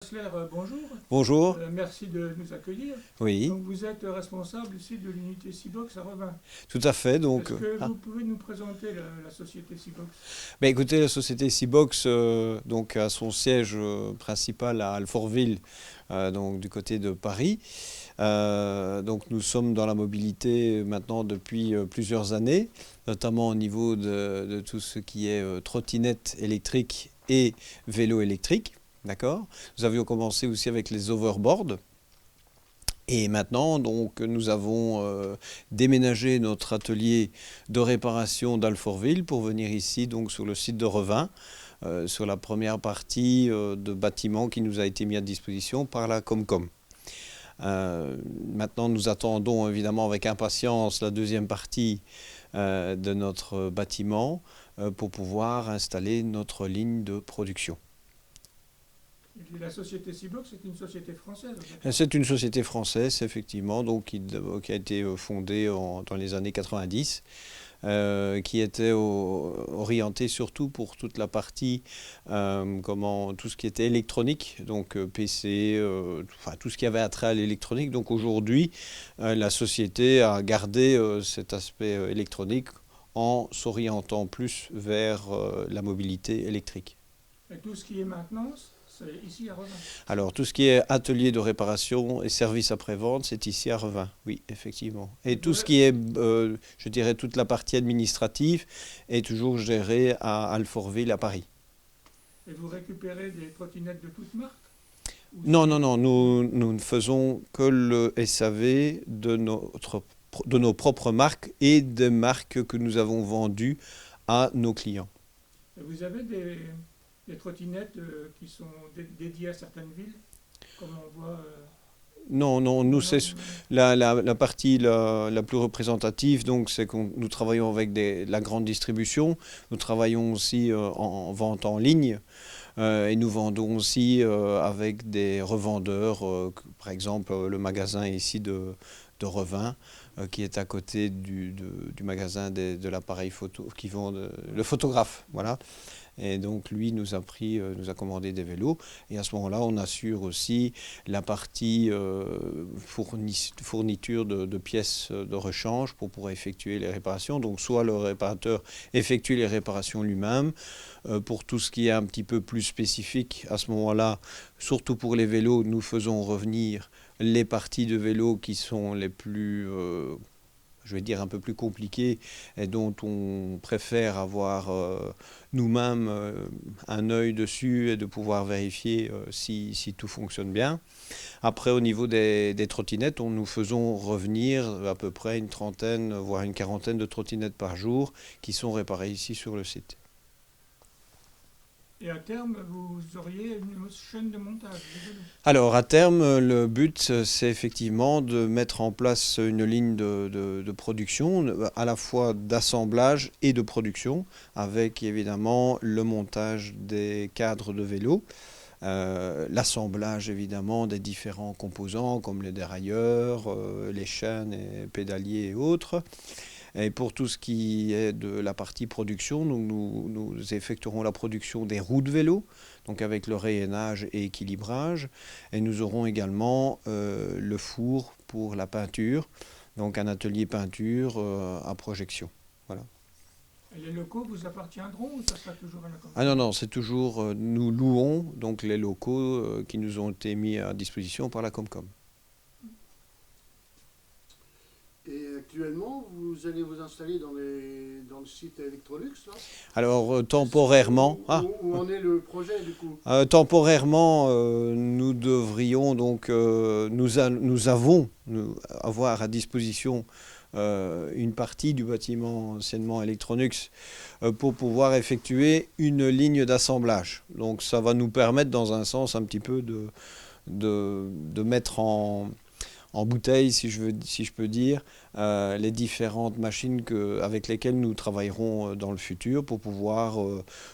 Kessler, bonjour. Bonjour, Merci de nous accueillir. oui, Donc, vous êtes responsable ici de l'unité Cibox à Revin. tout à fait. Est-ce que vous pouvez nous présenter la société Cibox? Écoutez, la société Seabox donc a son siège principal à Alfortville, donc du côté de Paris. Donc nous sommes dans la mobilité maintenant depuis plusieurs années, notamment au niveau de tout ce qui est trottinette électrique et vélo électrique. D'accord. Nous avions commencé aussi avec les overboards. Et maintenant, donc, nous avons déménagé notre atelier de réparation d'Alfortville pour venir ici, donc, sur le site de Revin, sur la première partie de bâtiment qui nous a été mis à disposition par la Comcom. Maintenant, nous attendons évidemment avec impatience la deuxième partie de notre bâtiment pour pouvoir installer notre ligne de production. Et la société Cibox est une société française, en fait. C'est une société française, effectivement, donc, qui a été fondée dans les années 90, qui était orientée surtout pour toute la partie, tout ce qui était électronique, donc PC, enfin, tout ce qui avait attrait à l'électronique. Donc aujourd'hui, la société a gardé cet aspect électronique en s'orientant plus vers la mobilité électrique. Et tout ce qui est maintenance, c'est ici à Revin. Alors, tout ce qui est atelier de réparation et service après-vente, c'est ici à Revin, oui, effectivement. Et Vous tout ce ré- qui est, je dirais, toute la partie administrative est toujours gérée à Alfortville, à Paris. et vous récupérez des trottinettes de toutes marques? Ou Non, non, c'est- non, nous ne faisons que le SAV de nos propres marques et des marques que nous avons vendues à nos clients. et vous avez des trottinettes qui sont dédiées à certaines villes, comme on voit. Non, non, nous, c'est Non. la partie la plus représentative, donc c'est que nous travaillons avec la grande distribution, nous travaillons aussi en vente en ligne et nous vendons aussi avec des revendeurs, par exemple le magasin ici de Revin, qui est à côté du magasin de l'appareil photo, qui vend le photographe, voilà. Et donc lui nous a commandé des vélos. Et à ce moment-là, on assure aussi la partie fourniture de pièces de rechange pour pouvoir effectuer les réparations. Donc soit le réparateur effectue les réparations lui-même. Pour tout ce qui est un petit peu plus spécifique, à ce moment-là, surtout pour les vélos, nous faisons revenir les parties de vélo qui sont les plus je vais dire un peu plus compliquées et dont on préfère avoir nous-mêmes un œil dessus et de pouvoir vérifier si tout fonctionne bien. Après, au niveau des trottinettes, nous faisons revenir à peu près une trentaine, voire une quarantaine de trottinettes par jour qui sont réparées ici sur le site. Et à terme, vous auriez une chaîne de montage de vélos. Alors, à terme, le but, c'est effectivement de mettre en place une ligne de production, à la fois d'assemblage et de production, avec évidemment le montage des cadres de vélo, l'assemblage évidemment des différents composants comme les dérailleurs, les chaînes et pédaliers et autres. Et pour tout ce qui est de la partie production, nous effectuerons la production des roues de vélo, donc avec le rayonnage et équilibrage. Et nous aurons également le four pour la peinture, donc un atelier peinture à projection. Voilà. Et les locaux vous appartiendront ou ça sera toujours à la Ah commune? non, non, c'est toujours, nous louons donc les locaux qui nous ont été mis à disposition par la Comcom. Et actuellement, vous allez vous installer dans le site Electrolux, là? Alors Où, temporairement, où en est le projet, du coup? temporairement, nous devrions donc, nous avons avoir à disposition une partie du bâtiment anciennement Electronux pour pouvoir effectuer une ligne d'assemblage. Donc ça va nous permettre dans un sens un petit peu de mettre en bouteille, si je peux dire, les différentes machines avec lesquelles nous travaillerons dans le futur pour pouvoir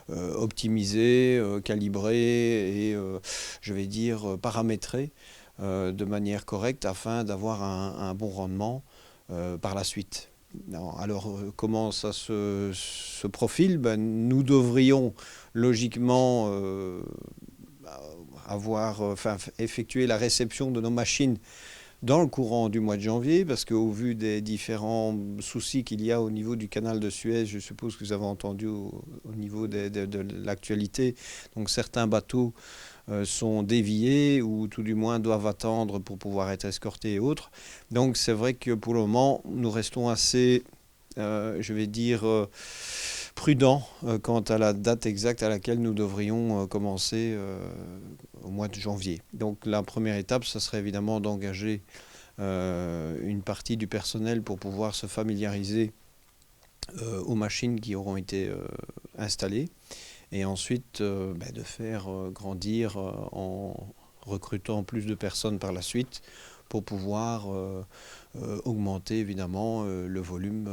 optimiser, calibrer et, je vais dire, paramétrer de manière correcte afin d'avoir un bon rendement par la suite. Alors, comment ça se profile? Nous devrions logiquement effectuer la réception de nos machines dans le courant du mois de janvier, parce qu'au vu des différents soucis qu'il y a au niveau du canal de Suez, je suppose que vous avez entendu au niveau de l'actualité, donc certains bateaux sont déviés ou tout du moins doivent attendre pour pouvoir être escortés et autres. Donc c'est vrai que pour le moment, nous restons assez, je vais dire, prudents quant à la date exacte à laquelle nous devrions commencer au mois de janvier. Donc la première étape, ce serait évidemment d'engager une partie du personnel pour pouvoir se familiariser aux machines qui auront été installées. Et ensuite, de faire grandir en recrutant plus de personnes par la suite pour pouvoir augmenter évidemment le volume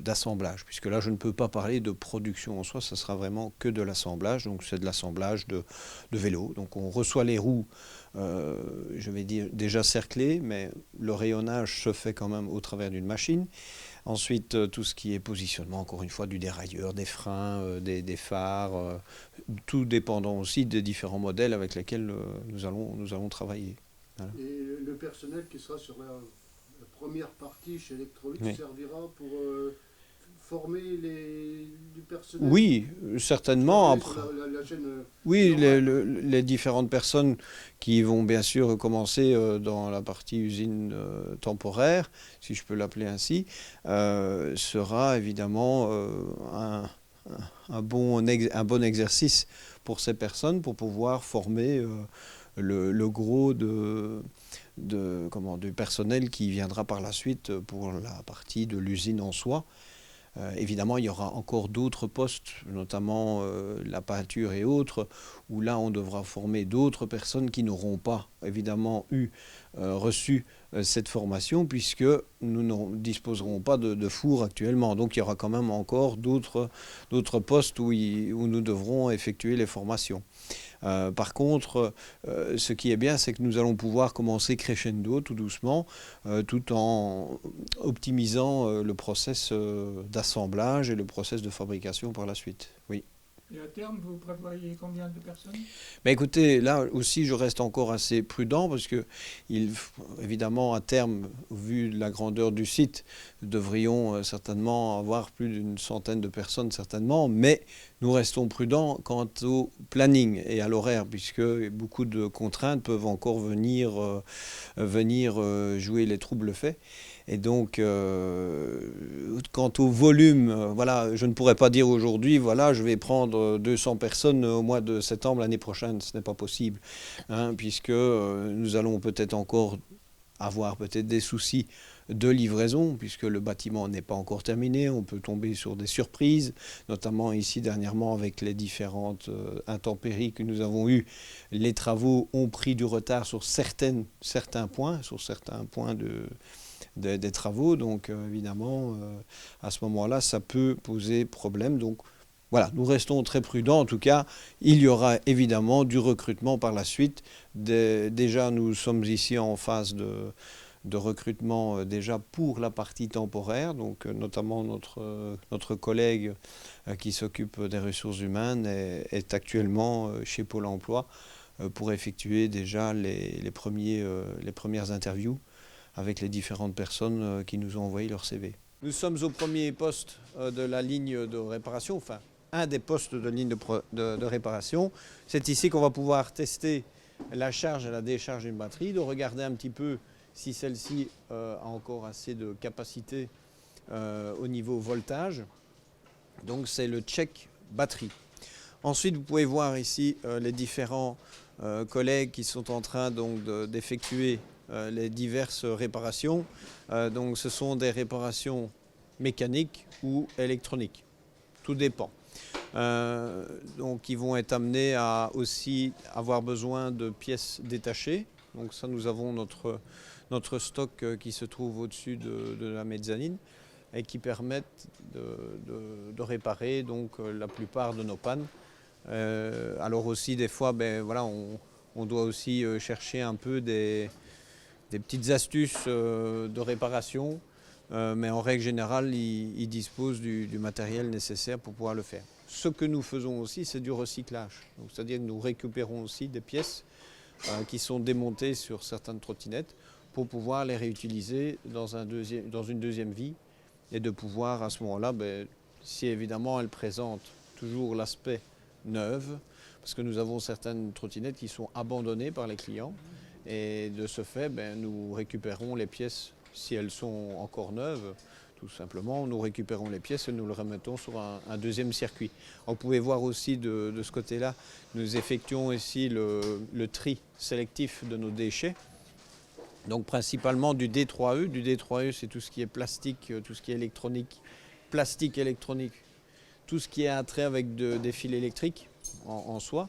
d'assemblage. Puisque là, je ne peux pas parler de production en soi, ça sera vraiment que de l'assemblage. Donc c'est de l'assemblage de vélos. Donc on reçoit les roues, je vais dire, déjà cerclées, mais le rayonnage se fait quand même au travers d'une machine. Ensuite, tout ce qui est positionnement, encore une fois, du dérailleur, des freins, des phares, tout dépendant aussi des différents modèles avec lesquels nous allons travailler. Voilà. Et le personnel qui sera sur la première partie chez Electrolux servira pour former du personnel? Oui, certainement. Après, la chaîne, oui, les différentes personnes qui vont bien sûr commencer dans la partie usine temporaire, si je peux l'appeler ainsi, sera évidemment un bon exercice pour ces personnes pour pouvoir former le gros du personnel qui viendra par la suite pour la partie de l'usine en soi. Évidemment, il y aura encore d'autres postes, notamment la peinture et autres, où là, on devra former d'autres personnes qui n'auront pas, évidemment, reçu cette formation, puisque nous ne disposerons pas de four actuellement. Donc, il y aura quand même encore d'autres postes où nous devrons effectuer les formations. Par contre, ce qui est bien, c'est que nous allons pouvoir commencer crescendo, tout doucement, tout en optimisant le process d'assemblage et le process de fabrication par la suite. Oui. Et à terme, vous prévoyez combien de personnes? Écoutez, là aussi, je reste encore assez prudent parce que, évidemment, à terme, vu la grandeur du site, nous devrions certainement avoir plus d'une centaine de personnes, certainement, mais nous restons prudents quant au planning et à l'horaire, puisque beaucoup de contraintes peuvent encore venir jouer les troubles faits. Et donc, quant au volume, voilà, je ne pourrais pas dire aujourd'hui, voilà, je vais prendre 200 personnes au mois de septembre l'année prochaine. Ce n'est pas possible, puisque nous allons peut-être encore avoir peut-être des soucis de livraison, puisque le bâtiment n'est pas encore terminé. On peut tomber sur des surprises, notamment ici dernièrement avec les différentes intempéries que nous avons eues. Les travaux ont pris du retard sur certains points des travaux, donc évidemment à ce moment-là ça peut poser problème. Donc voilà, nous restons très prudents. En tout cas, il y aura évidemment du recrutement par la suite. Déjà nous sommes ici en phase de recrutement déjà pour la partie temporaire, donc notamment notre collègue qui s'occupe des ressources humaines est actuellement chez Pôle emploi pour effectuer déjà les premières interviews avec les différentes personnes qui nous ont envoyé leur CV. Nous sommes au premier poste de la ligne de réparation, enfin un des postes de ligne de réparation. C'est ici qu'on va pouvoir tester la charge et la décharge d'une batterie, de regarder un petit peu si celle-ci a encore assez de capacité au niveau voltage. Donc c'est le check batterie. Ensuite, vous pouvez voir ici les différents collègues qui sont en train donc d'effectuer les diverses réparations. Donc ce sont des réparations mécaniques ou électroniques. Tout dépend. Donc ils vont être amenés à aussi avoir besoin de pièces détachées. Donc ça, nous avons notre stock qui se trouve au-dessus de la mezzanine et qui permettent de réparer donc la plupart de nos pannes. Alors aussi des fois, voilà, on doit aussi chercher un peu des petites astuces de réparation, mais en règle générale, ils disposent du matériel nécessaire pour pouvoir le faire. ce que nous faisons aussi, c'est du recyclage. C'est-à-dire que nous récupérons aussi des pièces qui sont démontées sur certaines trottinettes pour pouvoir les réutiliser dans une deuxième vie et de pouvoir à ce moment-là, si évidemment elles présentent toujours l'aspect neuve, parce que nous avons certaines trottinettes qui sont abandonnées par les clients et de ce fait, nous récupérons les pièces si elles sont encore neuves. Tout simplement, nous récupérons les pièces et nous les remettons sur un deuxième circuit. Vous pouvez voir aussi de ce côté-là, nous effectuons ici le tri sélectif de nos déchets. Donc principalement du D3E. Du D3E, c'est tout ce qui est plastique, tout ce qui est électronique, plastique électronique, tout ce qui est attrait avec des fils électriques en soi.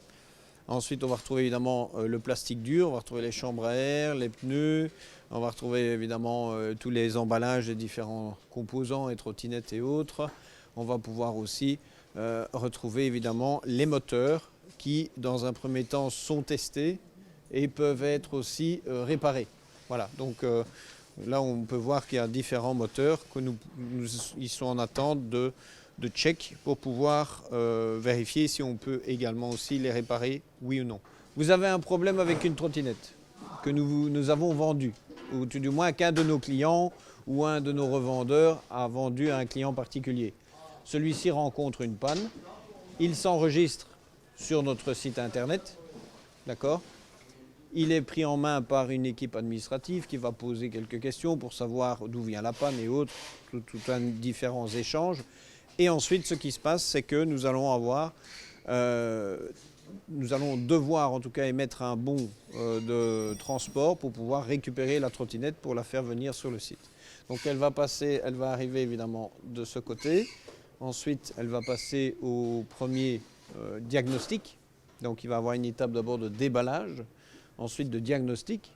Ensuite, on va retrouver évidemment le plastique dur, on va retrouver les chambres à air, les pneus, on va retrouver évidemment tous les emballages des différents composants et trottinettes et autres. On va pouvoir aussi retrouver évidemment les moteurs qui, dans un premier temps, sont testés et peuvent être aussi réparés. Voilà, donc là on peut voir qu'il y a différents moteurs que ils sont en attente de check pour pouvoir vérifier si on peut également aussi les réparer, oui ou non. Vous avez un problème avec une trottinette que nous avons vendue, ou tout du moins qu'un de nos clients ou un de nos revendeurs a vendu à un client particulier. Celui-ci rencontre une panne, il s'enregistre sur notre site internet, d'accord ? Il est pris en main par une équipe administrative qui va poser quelques questions pour savoir d'où vient la panne et autres, tout un différents échanges. Et ensuite, ce qui se passe, c'est que nous allons devoir en tout cas émettre un bon de transport pour pouvoir récupérer la trottinette pour la faire venir sur le site. Donc elle va arriver évidemment de ce côté. Ensuite, elle va passer au premier diagnostic. Donc il va y avoir une étape d'abord de déballage, ensuite de diagnostic.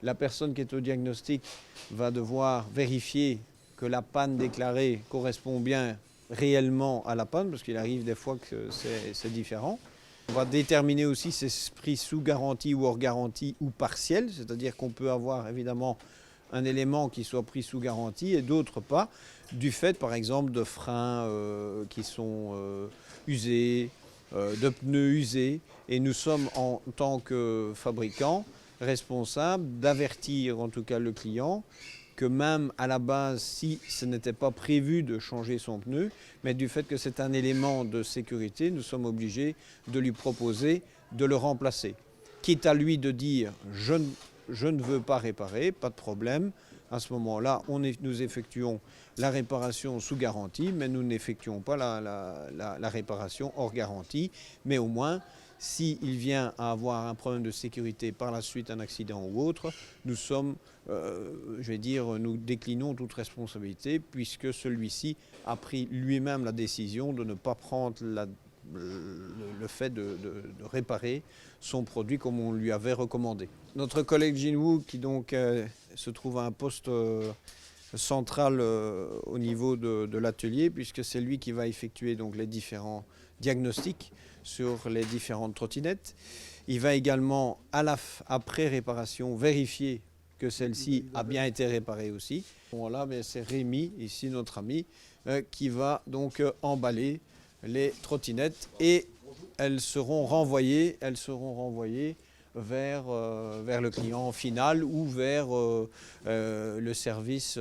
La personne qui est au diagnostic va devoir vérifier que la panne déclarée correspond bien réellement à la panne, parce qu'il arrive des fois que c'est différent. On va déterminer aussi si c'est pris sous garantie ou hors garantie ou partiel, c'est-à-dire qu'on peut avoir évidemment un élément qui soit pris sous garantie et d'autres pas, du fait par exemple de freins qui sont usés, de pneus usés, et nous sommes en tant que fabricants responsables d'avertir en tout cas le client que même à la base, si ce n'était pas prévu de changer son pneu, mais du fait que c'est un élément de sécurité, nous sommes obligés de lui proposer de le remplacer. Quitte à lui de dire je ne veux pas réparer, pas de problème. À ce moment-là, nous effectuons la réparation sous garantie, mais nous n'effectuons pas la réparation hors garantie. Mais au moins, s'il vient à avoir un problème de sécurité par la suite, un accident ou autre, nous déclinons toute responsabilité puisque celui-ci a pris lui-même la décision de ne pas prendre le fait de réparer son produit comme on lui avait recommandé. Notre collègue Jinwoo, qui donc se trouve à un poste central au niveau de l'atelier, puisque c'est lui qui va effectuer donc les différents diagnostics sur les différentes trottinettes. Il va également, après réparation, vérifier que celle-ci a bien été réparée aussi. Voilà, c'est Rémi, ici notre ami, qui va donc emballer les trottinettes et elles seront renvoyées vers le client final ou vers le service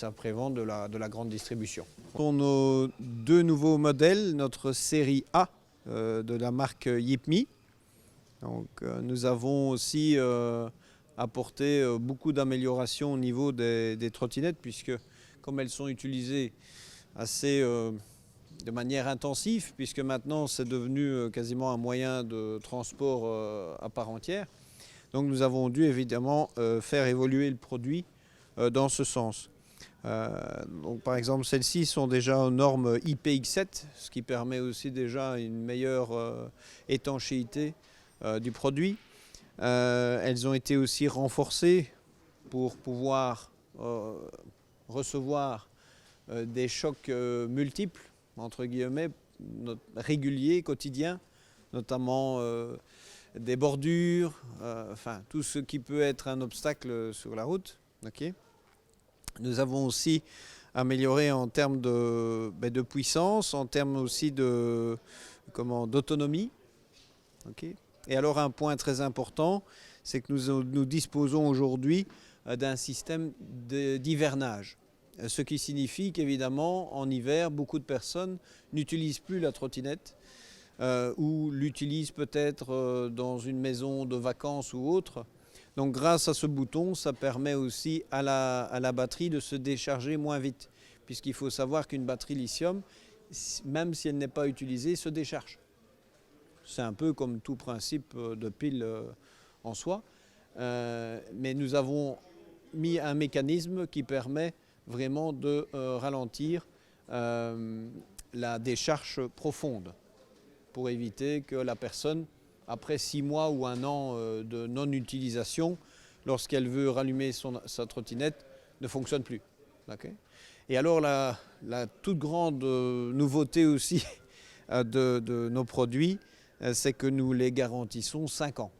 après-vente de la grande distribution. Pour nos deux nouveaux modèles, notre série A de la marque Yipmi. Donc, nous avons aussi apporté beaucoup d'améliorations au niveau des trottinettes puisque comme elles sont utilisées assez de manière intensive, puisque maintenant c'est devenu quasiment un moyen de transport à part entière. Donc nous avons dû évidemment faire évoluer le produit dans ce sens. Donc par exemple celles-ci sont déjà aux normes IPX7, ce qui permet aussi déjà une meilleure étanchéité du produit. Elles ont été aussi renforcées pour pouvoir recevoir des chocs multiples, entre guillemets, réguliers, quotidiens, notamment des bordures, tout ce qui peut être un obstacle sur la route. Okay. Nous avons aussi améliorée en termes de puissance, en termes aussi d'autonomie. Okay. Et alors un point très important, c'est que nous disposons aujourd'hui d'un système d'hivernage. Ce qui signifie qu'évidemment, en hiver, beaucoup de personnes n'utilisent plus la trottinette ou l'utilisent peut-être dans une maison de vacances ou autre. Donc grâce à ce bouton, ça permet aussi à la batterie de se décharger moins vite. Puisqu'il faut savoir qu'une batterie lithium, même si elle n'est pas utilisée, se décharge. C'est un peu comme tout principe de pile en soi. Mais nous avons mis un mécanisme qui permet vraiment de ralentir la décharge profonde pour éviter que la personne, après 6 mois ou 1 an de non-utilisation, lorsqu'elle veut rallumer sa trottinette, ne fonctionne plus. Okay. Et alors la toute grande nouveauté aussi de nos produits, c'est que nous les garantissons 5 ans.